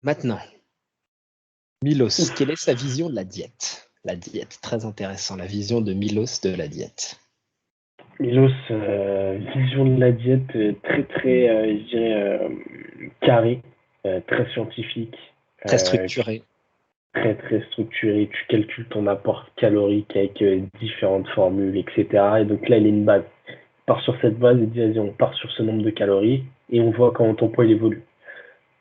Maintenant, Milos, quelle est sa vision de la diète? La diète, très intéressant, la vision de Milos de la diète. Milos, vision de la diète très très, je dirais, carrée, très scientifique, Très structuré. très très structurée. Tu calcules ton apport calorique avec différentes formules, etc. Et donc là, il a une base. Il part sur cette base et dit, vas-y, on part sur ce nombre de calories et on voit comment ton poids il évolue.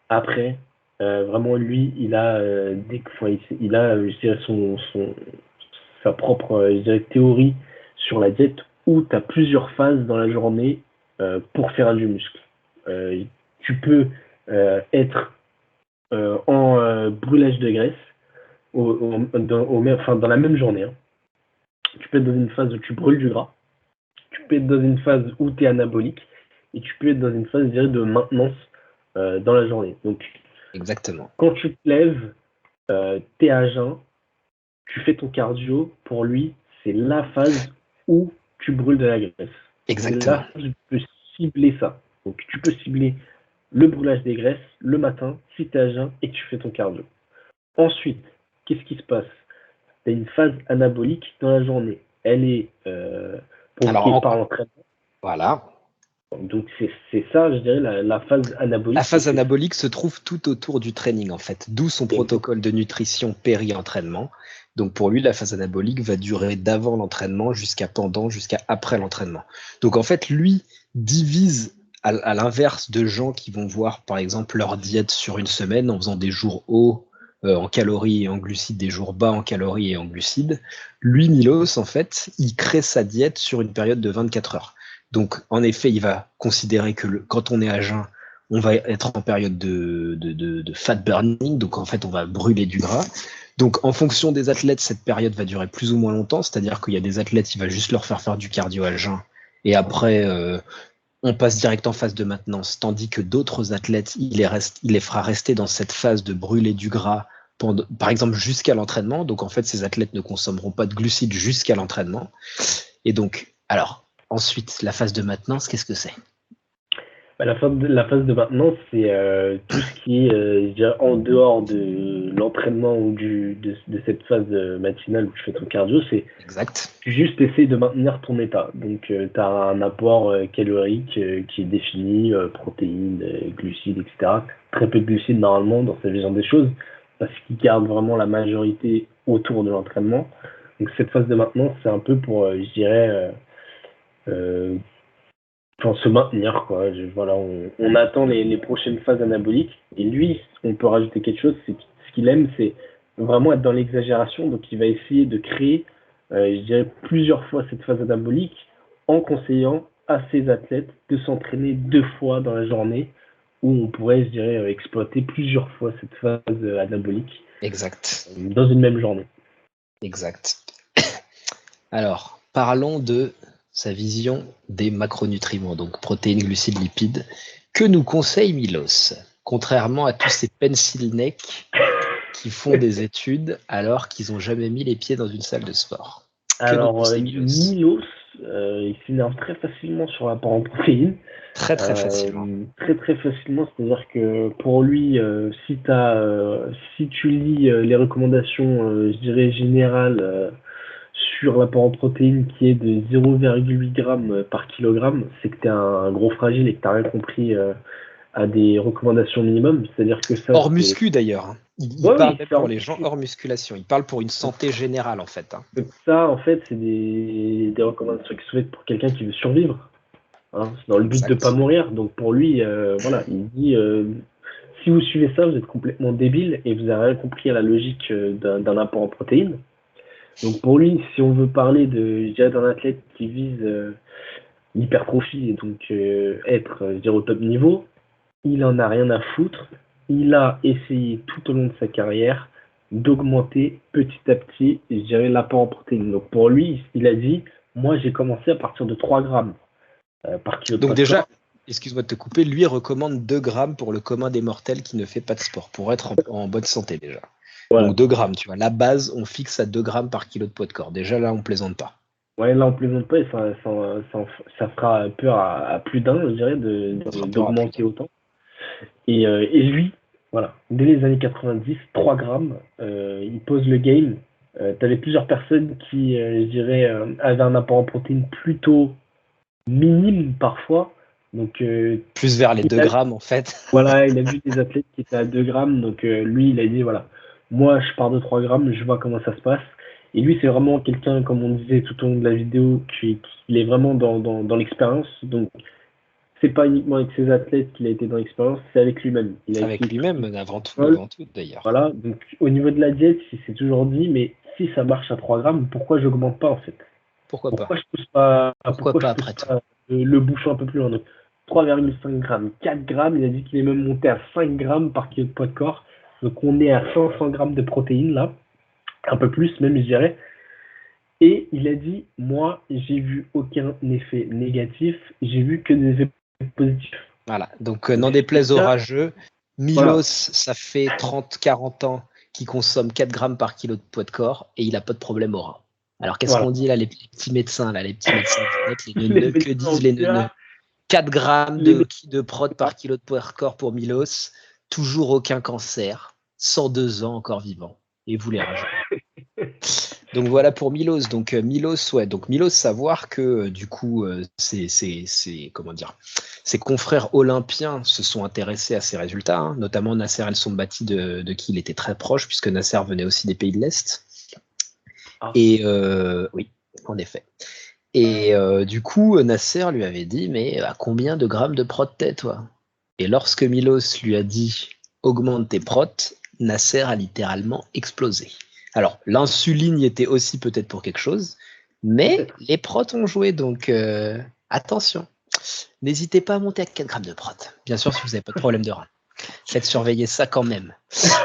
Après, vraiment, lui, il a, enfin, il a je dirais, sa propre je dirais, théorie sur la diète où tu as plusieurs phases dans la journée pour faire du muscle. Euh, Tu peux être en brûlage de graisse enfin, dans la même journée. Hein. Tu peux être dans une phase où tu brûles du gras, tu peux être dans une phase où tu es anabolique, et tu peux être dans une phase, je dirais, de maintenance dans la journée. Donc, Exactement. quand tu te lèves, tu es à jeun, tu fais ton cardio, pour lui, c'est la phase où tu brûles de la graisse. C'est Exactement. là où tu peux cibler ça. Donc, tu peux cibler le brûlage des graisses le matin si tu es à jeun et que tu fais ton cardio. Ensuite, qu'est-ce qui se passe? Tu as une phase anabolique dans la journée. Elle est pour ce qui est Alors, par l'entraînement. voilà. Donc, c'est ça, je dirais, la phase La anabolique. phase anabolique se trouve tout autour du training, en fait, d'où son Exact. protocole de nutrition péri-entraînement. Donc pour lui, la phase anabolique va durer d'avant l'entraînement jusqu'à pendant, jusqu'à après l'entraînement. Donc en fait, lui divise à l'inverse de gens qui vont voir, par exemple, leur diète sur une semaine en faisant des jours hauts en calories et en glucides, des jours bas en calories et en glucides. Lui, Milos, en fait, il crée sa diète sur une période de 24 heures. Donc en effet, il va considérer que quand on est à jeun, on va être en période de fat burning, donc en fait on va brûler du gras. Donc en fonction des athlètes, cette période va durer plus ou moins longtemps, c'est-à-dire qu'il y a des athlètes, il va juste leur faire du cardio à jeun, et après on passe direct en phase de maintenance, tandis que d'autres athlètes, il les fera rester dans cette phase de brûler du gras, par exemple jusqu'à l'entraînement, donc en fait ces athlètes ne consommeront pas de glucides jusqu'à l'entraînement. Et donc, alors, ensuite, la phase de maintenance, qu'est-ce que c'est? Bah, la phase de maintenance, c'est tout ce qui est je dirais, en dehors de l'entraînement ou de cette phase matinale où tu fais ton cardio, c'est Exact. tu juste essayes de maintenir ton état. Donc, tu as un apport calorique qui est défini, protéines, glucides, etc. Très peu de glucides normalement dans sa vision des choses, parce qu'il garde vraiment la majorité autour de l'entraînement. Donc, cette phase de maintenance, c'est un peu pour, je dirais, euh, pour se maintenir, quoi. Voilà, on attend les prochaines phases anaboliques. Et lui, on peut rajouter quelque chose, c'est ce qu'il aime, c'est vraiment être dans l'exagération. Donc, il va essayer de créer, je dirais, plusieurs fois cette phase anabolique en conseillant à ses athlètes de s'entraîner 2 fois dans la journée, où on pourrait, je dirais, exploiter plusieurs fois cette phase anabolique Exact. dans une même journée. Exact. Alors, parlons de sa vision des macronutriments, donc protéines, glucides, lipides, que nous conseille Milos, contrairement à tous ces pencil necks qui font des études alors qu'ils n'ont jamais mis les pieds dans une salle de sport. Que nous Alors, conseille Milos? Milos, il s'énerve très facilement sur l'apport en protéines. Très très facilement. Très très facilement, c'est-à-dire que pour lui, si tu lis les recommandations, je dirais générales sur l'apport en protéines qui est de 0,8 grammes par kilogramme, c'est que tu es un gros fragile et que tu n'as rien compris à des recommandations minimum. C'est-à-dire que ça, Hors c'est... muscu d'ailleurs. Hein. Il Ouais, parle oui, même c'est pour un les gens hors musculation. Il parle pour une santé générale en fait. Hein. donc ça, en fait, c'est des recommandations qui sont faites pour quelqu'un qui veut survivre. Hein, c'est dans le but de pas Exact. mourir. Donc pour lui, voilà, il dit si vous suivez ça, vous êtes complètement débile et vous n'avez rien compris à la logique d'un apport en protéines. Donc pour lui, si on veut parler de, je dirais, d'un athlète qui vise l'hypertrophie et donc être, je dirais, au top niveau, il en a rien à foutre. Il a essayé tout au long de sa carrière d'augmenter petit à petit, je dirais, l'apport en protéines. Donc pour lui, il a dit, moi j'ai commencé à partir de 3 grammes par kilo de Donc poids de déjà, corps. excuse-moi de te couper, lui recommande 2 grammes pour le commun des mortels qui ne fait pas de sport, pour être en bonne santé déjà. Voilà. Donc 2 grammes, tu vois. La base, on fixe à 2 grammes par kilo de poids de corps. Déjà là, on plaisante pas. Ouais, là on plaisante pas et ça fera peur à plus d'un, je dirais, Ça fera peur à plus d'augmenter d'un. autant. Et lui, Voilà. Dès les années 90, 3 grammes, il pose le game. Tu avais plusieurs personnes qui, je dirais, avaient un apport en protéines plutôt minime parfois. Donc, Plus vers les 2 grammes, en fait. voilà, il a vu des athlètes qui étaient à 2 grammes. Donc, lui, il a dit, voilà, moi, je pars de 3 grammes, je vois comment ça se passe. Et lui, c'est vraiment quelqu'un, comme on disait tout au long de la vidéo, qui est vraiment dans l'expérience. Donc, c'est pas uniquement avec ses athlètes qu'il a été dans l'expérience, c'est avec lui-même. Il a Avec essayé lui-même, avant tout d'ailleurs. voilà, donc au niveau de la diète, il s'est toujours dit, mais si ça marche à 3 grammes, pourquoi je n'augmente pas en fait? Pourquoi pas? Pourquoi Pourquoi je pas pousse après tout? pas le bouchon un peu plus loin? Donc 3,5 grammes, 4 grammes, il a dit qu'il est même monté à 5 grammes par kilo de poids de corps. Donc on est à 500 grammes de protéines là, un peu plus même je dirais. Et il a dit, moi j'ai vu aucun effet négatif, j'ai vu que des effets positifs. Voilà. Donc, Donc n'en déplaise aux déjà, rageux, Milos, voilà, ça fait 30-40 ans qu'il consomme 4 grammes par kilo de poids de corps et il n'a pas de problème au rein. Alors, qu'est-ce qu'on voilà. dit là, les petits médecins, là, les petits médecins du net, les Les neuneux, que médecins en disent les tout neuneux? cas, 4 grammes les de prot par kilo de poids de corps pour Milos, toujours aucun cancer, 102 ans encore vivant. Et vous les rageux. Donc voilà pour Milos. Donc Milos, ouais. Donc Milos, savoir que du coup, comment dire, ses confrères olympiens se sont intéressés à ses résultats, hein, notamment Nasser El Sombati de qui il était très proche, puisque Nasser venait aussi des pays de l'Est. Ah, Et oui, en effet. Et du coup, Nasser lui avait dit, mais à combien de grammes de prot t'es, toi? Et lorsque Milos lui a dit, augmente tes protes, Nasser a littéralement explosé. Alors, l'insuline y était aussi peut-être pour quelque chose, mais peut-être. les protes ont joué, donc attention. N'hésitez pas à monter à 4 grammes de prot. Bien sûr, si vous n'avez pas de problème de rein. Faites surveiller ça quand même.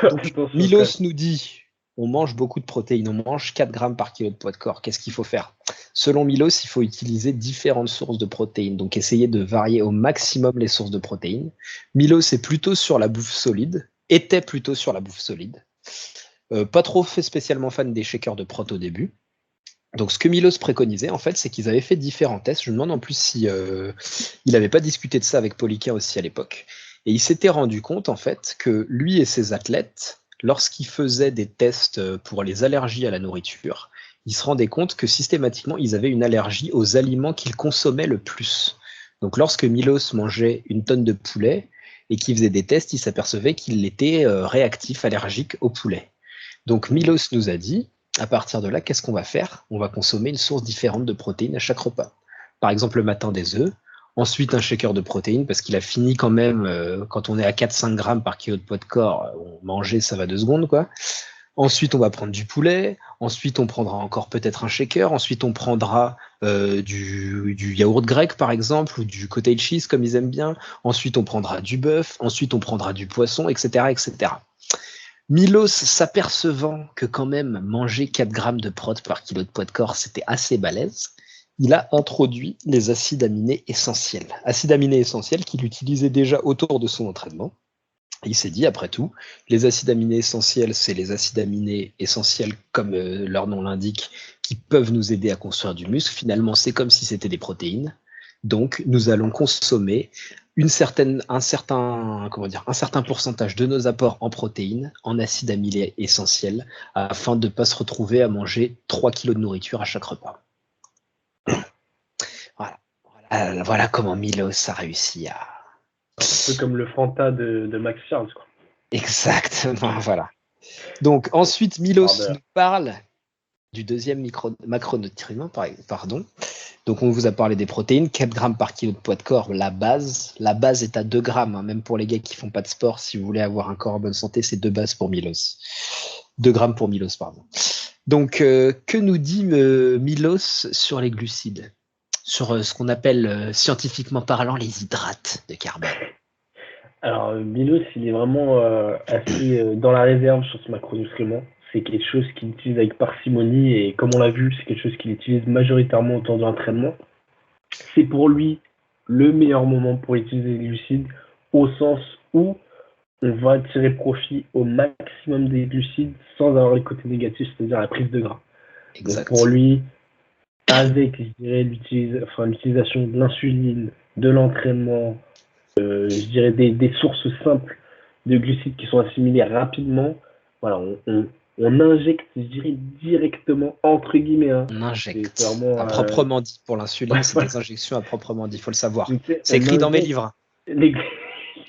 Donc, Attention quand même. Milos nous dit, on mange beaucoup de protéines, on mange 4 grammes par kilo de poids de corps. Qu'est-ce qu'il faut faire? Selon Milos, il faut utiliser différentes sources de protéines, donc essayer de varier au maximum les sources de protéines. Milos est plutôt sur la bouffe solide, était plutôt sur la bouffe solide. Pas trop fait spécialement fan des shakers de prot au début. Donc ce que Milos préconisait, en fait, c'est qu'ils avaient fait différents tests. Je me demande en plus si il n'avait pas discuté de ça avec Poliquin aussi à l'époque. Et il s'était rendu compte, en fait, que lui et ses athlètes, lorsqu'ils faisaient des tests pour les allergies à la nourriture, ils se rendaient compte que systématiquement, ils avaient une allergie aux aliments qu'ils consommaient le plus. Donc lorsque Milos mangeait une tonne de poulet et qu'il faisait des tests, il s'apercevait qu'il était réactif, allergique au poulet. Donc Milos nous a dit, à partir de là, qu'est-ce qu'on va faire? On va consommer une source différente de protéines à chaque repas. Par exemple, le matin des œufs, ensuite un shaker de protéines, parce qu'il a fini quand même, quand on est à 4-5 grammes par kilo de poids de corps, manger, ça va 2 secondes, quoi. Ensuite, on va prendre du poulet. Ensuite, on prendra encore peut-être un shaker. Ensuite, on prendra du yaourt grec, par exemple, ou du cottage cheese, comme ils aiment bien. Ensuite, on prendra du bœuf. Ensuite, on prendra du poisson, etc., etc. Milos, s'apercevant que quand même manger 4 grammes de prot par kilo de poids de corps, c'était assez balèze, il a introduit les acides aminés essentiels. Acides aminés essentiels qu'il utilisait déjà autour de son entraînement. Et il s'est dit, après tout, les acides aminés essentiels, c'est les acides aminés essentiels, comme leur nom l'indique, qui peuvent nous aider à construire du muscle. Finalement, c'est comme si c'était des protéines. Donc, nous allons consommer un certain pourcentage de nos apports en protéines, en acides aminés essentiels, afin de ne pas se retrouver à manger 3 kilos de nourriture à chaque repas. Voilà, voilà comment Milos a réussi à... Un peu comme le Fanta de Max Charles, quoi. Exactement, voilà. Donc ensuite, Milos nous Pardon. parle du deuxième macronutriment, pardon. Donc on vous a parlé des protéines, 4 grammes par kilo de poids de corps, la base. La base est à 2 grammes, hein, même pour les gars qui font pas de sport. Si vous voulez avoir un corps en bonne santé, c'est 2 bases pour Milos. 2 grammes pour Milos, pardon. Donc que nous dit Milos sur les glucides? Sur ce qu'on appelle scientifiquement parlant les hydrates de carbone. Alors, Milos, il est vraiment assez dans la réserve sur ce macronutriment. C'est quelque chose qu'il utilise avec parcimonie et comme on l'a vu, c'est quelque chose qu'il utilise majoritairement autour de l'entraînement. C'est pour lui le meilleur moment pour utiliser les glucides au sens où on va tirer profit au maximum des glucides sans avoir les côtés négatifs, c'est-à-dire la prise de gras. Donc pour Exact. lui, avec, je dirais, l'utilisation de l'insuline, de l'entraînement, je dirais des sources simples de glucides qui sont assimilés rapidement. Voilà, on injecte, je dirais, directement, entre guillemets. Hein. On injecte. C'est vraiment, À proprement dit. Pour l'insuline, ouais, c'est voilà. des injections à proprement dit, il faut le savoir. Donc, C'est on écrit dans mes injecte livres. les,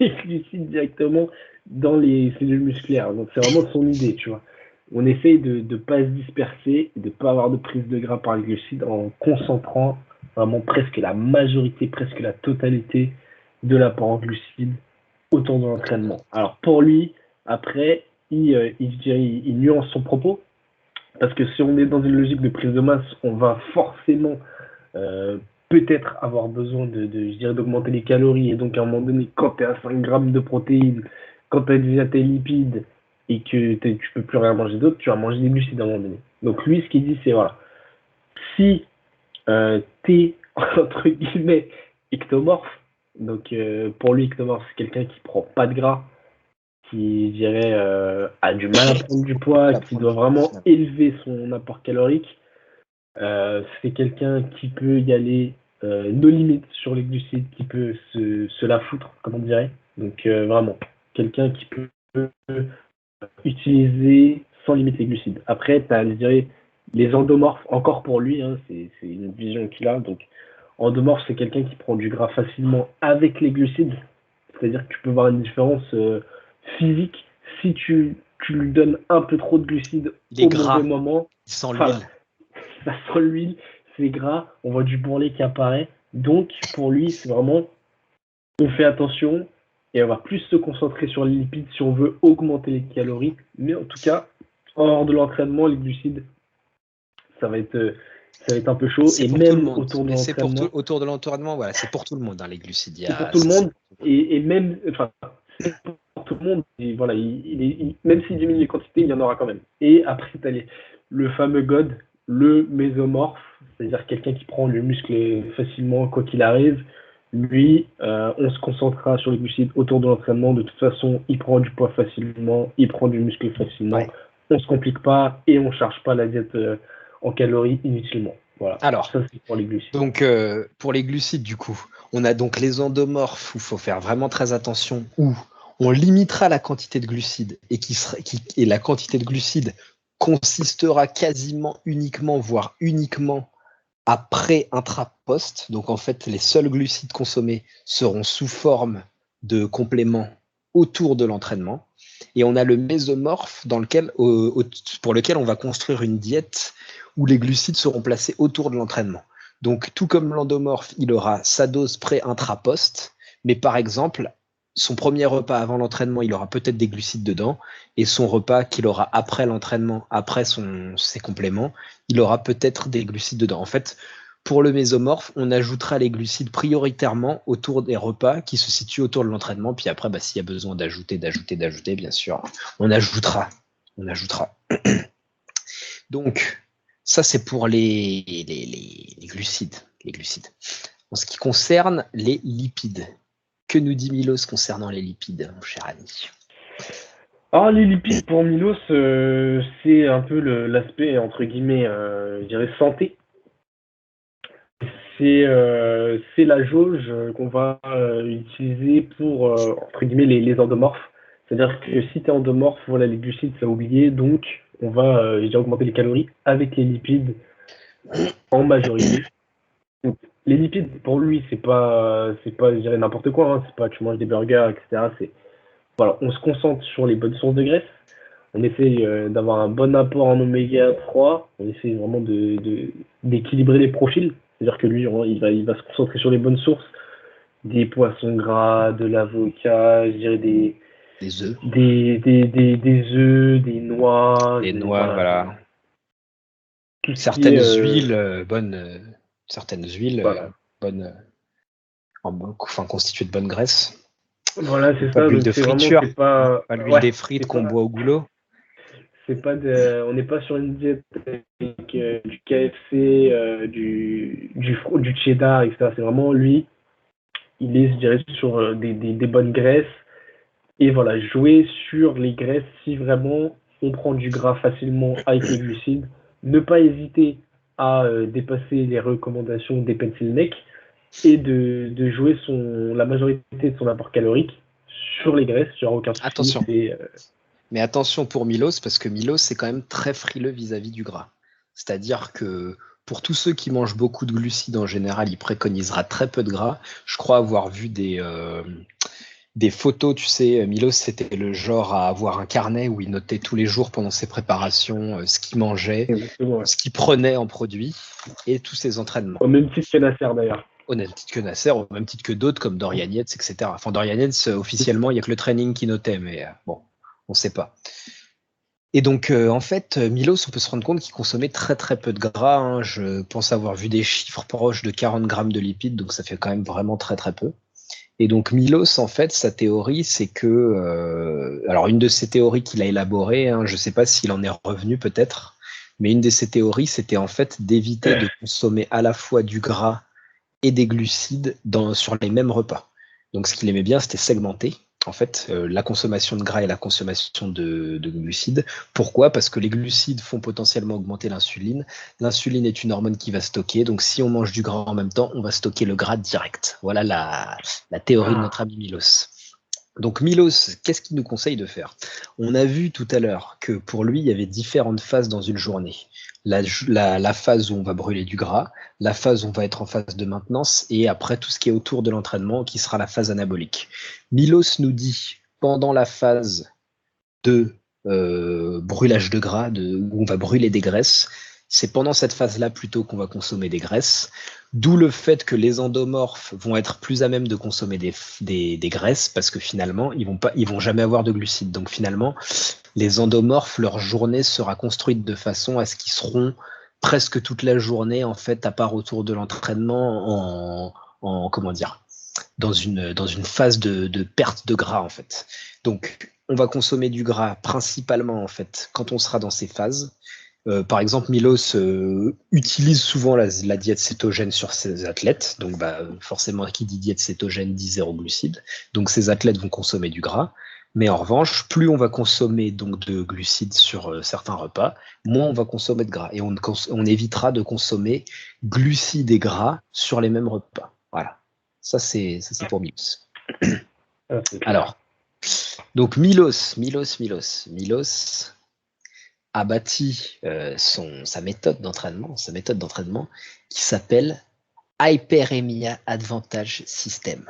les glucides directement dans les cellules musculaires. Donc, c'est vraiment son idée, tu vois. On essaye de ne pas se disperser, de ne pas avoir de prise de gras par les glucides en concentrant vraiment presque la majorité, presque la totalité de l'apport en glucides autour de l'entraînement. Alors pour lui, après, il nuance son propos, parce que si on est dans une logique de prise de masse, on va forcément euh, peut-être avoir besoin je dirais, d'augmenter les calories, et donc à un moment donné, quand tu es à 5 grammes de protéines, quand tu as déjà tes lipides, et que tu peux plus rien manger d'autre, tu vas manger des glucides à un moment donné. Donc lui, ce qu'il dit, c'est voilà, si t'es entre guillemets ectomorphe. Donc pour lui, ectomorphe, c'est quelqu'un qui prend pas de gras, qui, je dirais, a du mal à prendre du poids, qui doit vraiment élever son apport calorique. C'est quelqu'un qui peut y aller no limite sur les glucides, qui peut se la foutre, comme on dirait. Donc vraiment, quelqu'un qui peut utiliser sans limite les glucides. Après, tu as, je dirais, les endomorphes, encore pour lui, hein, c'est une vision qu'il a. Donc, endomorphe, c'est quelqu'un qui prend du gras facilement avec les glucides. C'est-à-dire que tu peux voir une différence physique si tu lui donnes un peu trop de glucides Il est au gras, mauvais moment. il sent Voilà, l'huile. ça sent l'huile, c'est gras, on voit du bourrelet qui apparaît. Donc, pour lui, c'est vraiment, on fait attention et on va plus se concentrer sur les lipides si on veut augmenter les calories. Mais en tout cas, hors de l'entraînement, les glucides, ça va être, ça va être un peu chaud. C'est Et pour tout le même monde. autour de Mais c'est pour l'entraînement, autour de l'entraînement, voilà, c'est pour tout le monde, hein, les glucides. c'est pour tout le monde. Et même, enfin, c'est pour tout le monde. Et voilà, même s'il diminue les quantités, il y en aura quand même. Et après, tu as le fameux God, le mésomorphe, c'est-à-dire quelqu'un qui prend le muscle facilement, quoi qu'il arrive. Lui, on se concentrera sur les glucides autour de l'entraînement. De toute façon, il prend du poids facilement, il prend du muscle facilement. Ouais. On ne se complique pas et on ne charge pas la diète en calories inutilement. Voilà. Alors, ça, c'est pour les glucides. donc pour les glucides, du coup, on a donc les endomorphes où il faut faire vraiment très attention, où on limitera la quantité de glucides et la quantité de glucides consistera quasiment uniquement, voire uniquement après intra-post. Donc en fait, les seuls glucides consommés seront sous forme de compléments autour de l'entraînement. Et on a le mésomorphe pour lequel on va construire une diète où les glucides seront placés autour de l'entraînement. Donc tout comme l'endomorphe, il aura sa dose pré-intra-post, mais par exemple, son premier repas avant l'entraînement, il aura peut-être des glucides dedans, et son repas qu'il aura après l'entraînement, après ses compléments, il aura peut-être des glucides dedans. En fait, pour le mésomorphe, on ajoutera les glucides prioritairement autour des repas qui se situent autour de l'entraînement. Puis après, s'il y a besoin d'ajouter, bien sûr, on ajoutera. Donc, ça, c'est pour les glucides. En ce qui concerne les lipides, que nous dit Milos concernant les lipides, mon cher ami? Alors, les lipides pour Milos, c'est un peu l'aspect, entre guillemets, je dirais santé. C'est la jauge qu'on va utiliser pour, entre guillemets, les endomorphes. C'est-à-dire que si tu es endomorphe, voilà, les glucides, ça a oublié, donc on va je dirais, augmenter les calories avec les lipides en majorité. Donc, les lipides, pour lui, c'est pas, je dirais, n'importe quoi, hein. C'est pas tu manges des burgers, etc. Voilà, on se concentre sur les bonnes sources de graisse. On essaye d'avoir un bon apport en oméga 3. On essaye vraiment d'équilibrer les profils. C'est-à-dire que lui, il va se concentrer sur les bonnes sources. Des poissons gras, de l'avocat, je dirais Des œufs. des œufs, des noix. Des noix, voilà. Tout ce qui Certaines est, huiles, certaines huiles voilà. bonnes, constituées de bonnes graisses. Voilà, c'est Pas ça. l'huile Donc de c'est vraiment, friture, c'est pas, pas l'huile ouais, des frites c'est qu'on pas, boit au goulot. on n'est pas sur une diète avec du KFC, du cheddar, etc. C'est vraiment lui, il est, je dirais, sur des bonnes graisses. Et voilà, jouer sur les graisses si vraiment on prend du gras facilement avec les glucides. Ne pas hésiter à dépasser les recommandations des pencil neck et de jouer la majorité de son apport calorique sur les graisses, sur aucun souci. Attention. Mais attention pour Milos, parce que Milos, c'est quand même très frileux vis-à-vis du gras. C'est-à-dire que pour tous ceux qui mangent beaucoup de glucides en général, il préconisera très peu de gras. Je crois avoir vu des photos, tu sais, Milos, c'était le genre à avoir un carnet où il notait tous les jours pendant ses préparations ce qu'il mangeait, Exactement, ouais. ce qu'il prenait en produit et tous ses entraînements. Au même titre que Nasser d'ailleurs. Au même titre que Nasser, au même titre que d'autres comme Dorian Yates, etc. Enfin, Dorian Yates, officiellement, il n'y a que le training qui notait, mais bon, on ne sait pas. Et donc, en fait, Milos, on peut se rendre compte qu'il consommait très très peu de gras, hein. Je pense avoir vu des chiffres proches de 40 grammes de lipides, donc ça fait quand même vraiment très très peu. Et donc Milos, en fait, sa théorie, c'est que... alors, une de ses théories qu'il a élaborées, hein, je ne sais pas s'il en est revenu peut-être, mais une de ses théories, c'était en fait d'éviter de consommer à la fois du gras et des glucides sur les mêmes repas. Donc ce qu'il aimait bien, c'était segmenter en fait la consommation de gras et la consommation de glucides. Pourquoi? Parce que les glucides font potentiellement augmenter l'insuline. L'insuline est une hormone qui va stocker, donc si on mange du gras en même temps, on va stocker le gras direct. Voilà la théorie de notre ami Milos. Donc Milos, qu'est-ce qu'il nous conseille de faire? On a vu tout à l'heure que pour lui, il y avait différentes phases dans une journée. La phase où on va brûler du gras, la phase où on va être en phase de maintenance, et après tout ce qui est autour de l'entraînement, qui sera la phase anabolique. Milos nous dit, pendant la phase de brûlage de gras, où on va brûler des graisses, c'est pendant cette phase-là plutôt qu'on va consommer des graisses, d'où le fait que les endomorphes vont être plus à même de consommer des graisses, parce que finalement, ils vont jamais avoir de glucides. Donc finalement, les endomorphes, leur journée sera construite de façon à ce qu'ils seront presque toute la journée, en fait, à part autour de l'entraînement, comment dire, dans une phase de perte de gras, en fait. Donc, on va consommer du gras principalement, en fait, quand on sera dans ces phases. Par exemple, Milos utilise souvent la diète cétogène sur ses athlètes. Donc, forcément, qui dit diète cétogène dit zéro glucides. Donc, ces athlètes vont consommer du gras. Mais en revanche, plus on va consommer donc de glucides sur certains repas, moins on va consommer de gras. Et on évitera de consommer glucides et gras sur les mêmes repas. Voilà. Ça, c'est pour Milos. Alors, donc Milos a bâti sa méthode d'entraînement qui s'appelle Hyperemia Advantage System.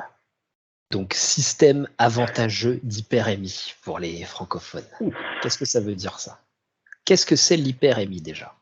Donc, système avantageux d'hyperémie pour les francophones. Qu'est-ce que ça veut dire ça? Qu'est-ce que c'est l'hyperémie déjà?